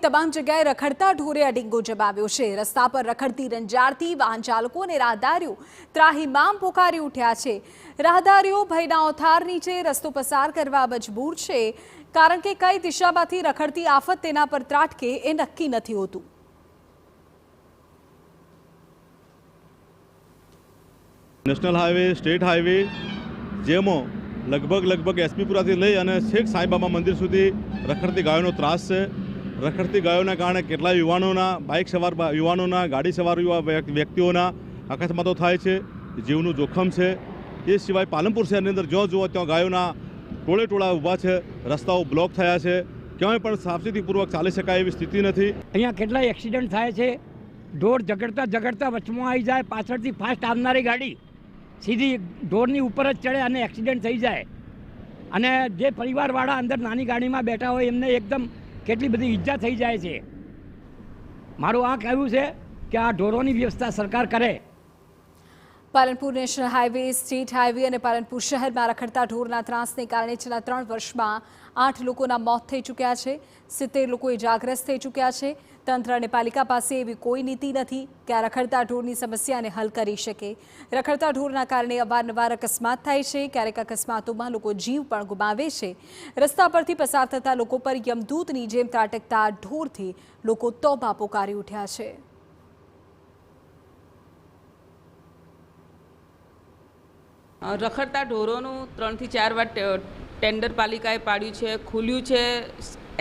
તમામ જગ્યાએ રખડતા ઢોરે અડીંગો જમાવ્યો છે। રસ્તા પર રખડતી રંજાડથી વાહન ચાલકો અને રાહદારીઓ ત્રાહિમામ પોકારી ઉઠ્યા છે। રાહદારીઓ ભયના ઓથાર નીચે રસ્તો પસાર કરવા મજબૂર છે, કારણ કે કઈ દિશામાંથી રખડતી આફત તેના પર ત્રાટકે એ નક્કી નથી હોતું। નેશનલ હાઈવે, સ્ટેટ હાઈવે જેમાં લગભગ એસપીપુરાથી લઈ અને છેક સાંઈબાબા મંદિર સુધી રખડતી ગાયોનો ત્રાસ છે। રખડતી ગાયોના કારણે કેટલાય યુવાનોના, બાઇક સવાર યુવાનોના, ગાડી સવાર વ્યક્તિઓના અકસ્માતો થાય છે, જીવનું જોખમ છે। એ સિવાય પાલનપુર શહેરની અંદર જ્યાં જુઓ ત્યાં ગાયોના ટોળા ઊભા છે, રસ્તાઓ બ્લોક થયા છે, ક્યાંય પણ સાવચેતીપૂર્વક ચાલી શકાય એવી સ્થિતિ નથી। અહીંયા કેટલાય એક્સિડન્ટ થાય છે। ઢોર ઝઘડતા વચમાં આવી જાય, પાછળથી ફાસ્ટ આવનારી ગાડી સીધી ઢોરની ઉપર જ ચડે અને એક્સિડન્ટ થઈ જાય, અને જે પરિવારવાળા અંદર નાની ગાડીમાં બેઠા હોય એમને એકદમ કેટલી બધી ઈજા થઈ જાય છે। મારું આ કહેવું છે કે આ ઢોરોની વ્યવસ્થા સરકાર કરે। Palanpur national highway, state highway અને પાલનપુર શહેરમાં રખડતા ઢોરના ત્રાસને કારણે છેલ્લા 3 વર્ષમાં 8 લોકોના મોત થઈ ચૂક્યા છે, 70 લોકો ઇજાગ્રસ્ત થઈ ચૂક્યા છે। તંત્ર અને પાલિકા પાસે એવી કોઈ નીતિ નથી કે આ રખડતા ઢોરની સમસ્યાને હલ કરી શકે। રખડતા ઢોરના કારણે અવારનવાર અકસ્માત થાય છે, ક્યારેક અકસ્માતોમાં લોકો જીવ પણ ગુમાવે છે। રસ્તા પરથી પસાર થતા લોકો પર યમદૂતની જેમ ત્રાટકતા ઢોરથી લોકો તોબા પોકારી ઉઠ્યા છે। રખડતા ઢોરોનું 3 થી 4 વાર ટેન્ડર પાલિકાએ પાડ્યું છે, ખુલ્યું છે,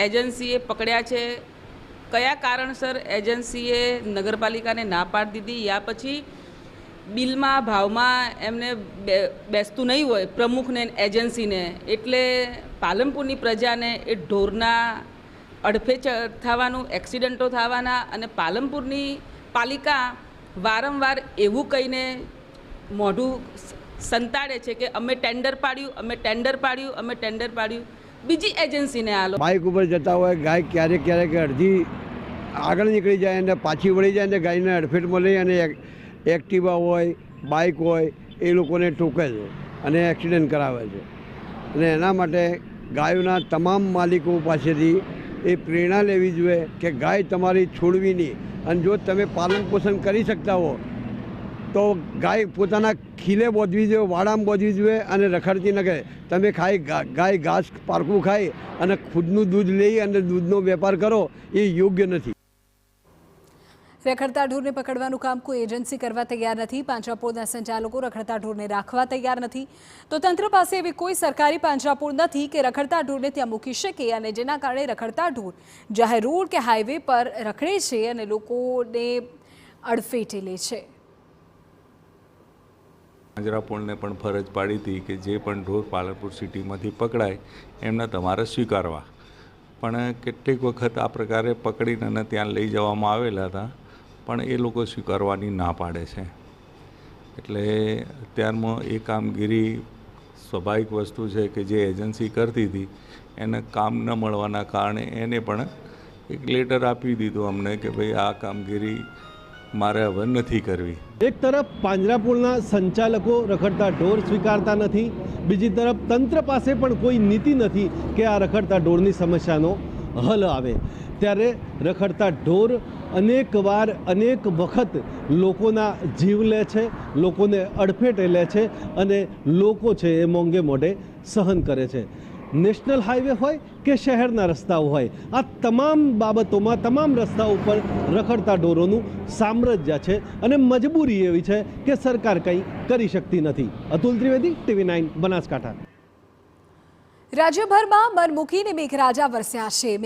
એજન્સીએ પકડ્યા છે। કયા કારણસર એજન્સીએ નગરપાલિકાને ના પાડી દીધી, યા પછી બિલમાં ભાવમાં એમને બેસતું નહીં હોય પ્રમુખને, એજન્સીને, એટલે પાલનપુરની પ્રજાને એ ઢોરના અડફે થવાનું, એક્સિડન્ટો થવાના, અને પાલનપુરની પાલિકા વારંવાર એવું કહીને મોઢું સંતાડે છે કે અમે ટેન્ડર પાડ્યું, બીજી એજન્સીને આલો। બાઇક ઉપર જતા હોય, ગાય ક્યારેક અડધી આગળ નીકળી જાય અને પાછી વળી જાય અને ગાયને અડફેટમાં લઈ અને એક્ટિવા હોય, બાઇક હોય એ લોકોને ઠોકે છે અને એક્સિડન્ટ કરાવે છે। અને એના માટે ગાયોના તમામ માલિકો પાસેથી એ પ્રેરણા લેવી જોઈએ કે ગાય તમારી છોડવી નહીં, અને જો તમે પાલન પોષણ કરી શકતા હો તો ગાય પોતાના ખીલે બોધવી જોઈએ, વાડામાં બોધવી જોઈએ અને રખડતી ન કરે। તમે ગાય ઘાસ પારકું ખાઈ અને ખુદનું દૂધ લઈ અને દૂધનો વેપાર કરો એ યોગ્ય નથી। રખડતા ઢોરને પકડવાનું કામ કોઈ એજન્સી કરવા તૈયાર નથી। પાંજરાપોળના સંચાલકો રખડતા ઢોરને રાખવા તૈયાર નથી, તો તંત્ર પાસે એવી કોઈ સરકારી પાંજરાપોળ નથી કે રખડતા ઢોરને ત્યાં મૂકી શકે, અને જેના કારણે રખડતા ઢોર જાહેર રોડ કે હાઈવે પર રખડે છે અને લોકોને અડફેટે લે છે। પાંજરાપોળને પણ ફરજ પાડી હતી કે જે પણ ઢોર પાલનપુર સિટીમાંથી પકડાય એમને તમારે સ્વીકારવા, પણ કેટલીક વખત આ પ્રકારે પકડીને ત્યાં લઈ જવામાં આવેલા હતા, પણ એ લોકો સ્વીકારવાની ના પાડે છે। એટલે અત્યારમાં એ કામગીરી સ્વાભાવિક વસ્તુ છે કે જે એજન્સી કરતી હતી એને કામ ન મળવાના કારણે એને પણ એક લેટર આપી દીધું અમને કે ભાઈ આ કામગીરી મારે હવે નથી કરવી। એક તરફ પાંજરાપોળના સંચાલકો રખડતા ઢોર સ્વીકારતા નથી, બીજી તરફ તંત્ર પાસે પણ કોઈ નીતિ નથી કે આ રખડતા ઢોરની સમસ્યાનો હલ આવે। ત્યારે રખડતા ઢોર અનેક વખત લોકોના જીવ લે છે, લોકોને અડફેટે લે છે અને લોકો છે એ મોંઘે મોઢે સહન કરે છે। નેશનલ હાઈવે હોય કે શહેરના રસ્તાઓ હોય, આ તમામ બાબતોમાં તમામ રસ્તાઓ પર રખડતા ઢોરોનું સામ્રાજ્ય છે અને મજબૂરી એવી છે કે સરકાર કંઈ કરી શકતી નથી। અતુલ ત્રિવેદી, TV9 બનાસકાંઠા। રાજ્યભરમાં મન મૂકીને મેઘરાજા વરસ્યા છે।